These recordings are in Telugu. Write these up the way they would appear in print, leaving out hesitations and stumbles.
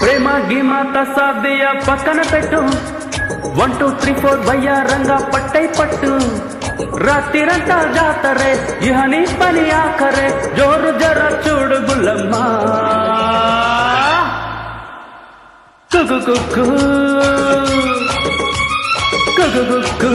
ప్రేమ గీమా తసాదియ పక్కన పెట్టు 1 2 3 4 వయ్యారంగా పట్టై పట్టు రాత్రిరంతా జాతరే ఇహ నీ పని ఆఖరే జోరు జర చూడు గుల్లమ్మ కుకు కుకు కుకు కుకు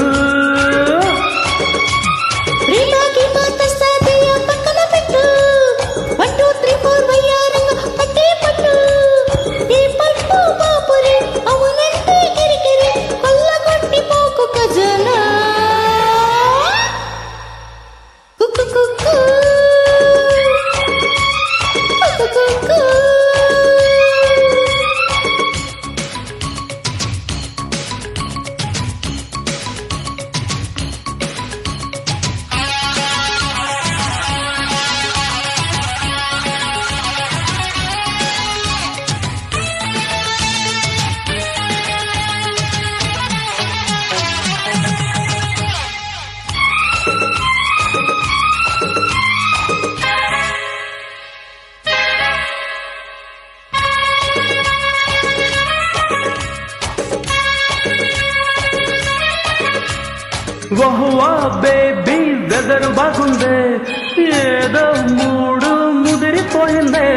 వహువా బేబీ వెదరు బాగుందే ఏదో మూడు ముదిరిపోయిందే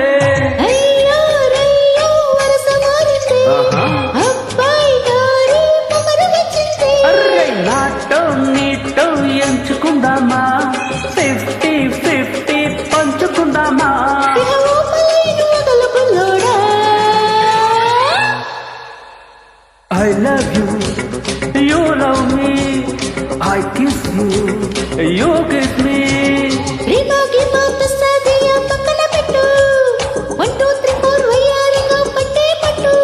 అర్రే నాటో నీటో ఎంచుకుందామా 50-50 పంచుకుందామా I love you, you love me, I kiss you, you kiss me. Prima gima tasadiya pakkana pettu 1 2 3 4 vayyaringa patte pattu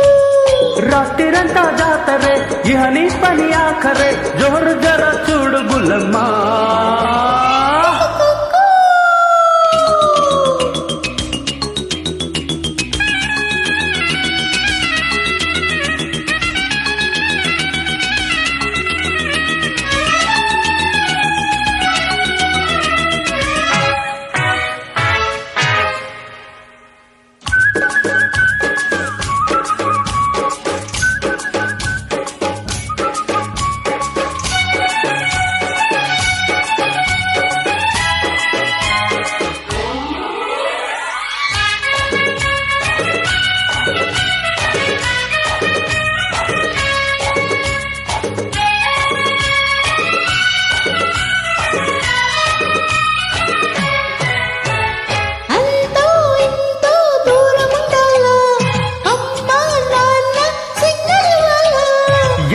రాత్రిరంతా జాతరే ఇహ నీ పని ఆఖరే జోరు జర చూడు గుల్లమ్మ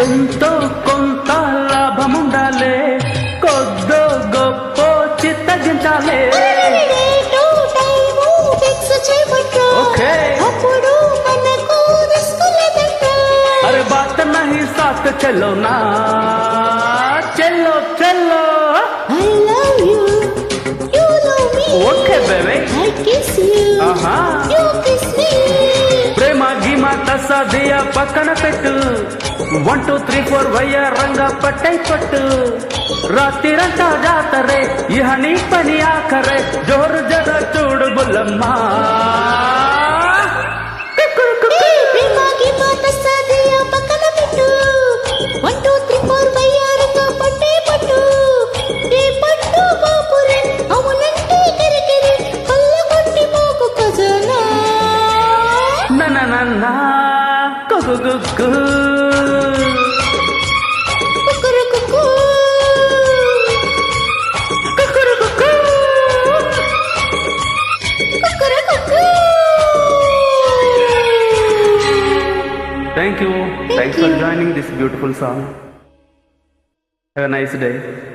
ఎంతో కొంత లాభముండాలే కొద్దో గొప్ప చిత్తగించాలే अरे बात नहीं साथ चलो ना चलो चलो I love you, you love me, okay baby I kiss you, you kiss me. ప్రేమ గీమా తసాదియ పక్కన పెట్టు 1 2 3 4 వయ్యారంగా పట్టై పట్టు రాత్రిరంతా జాతరే ఇహ నీ పని ఆఖరే జోరు జర చూడు Bullamma Thank you. Thanks for joining this beautiful song. Have a nice day.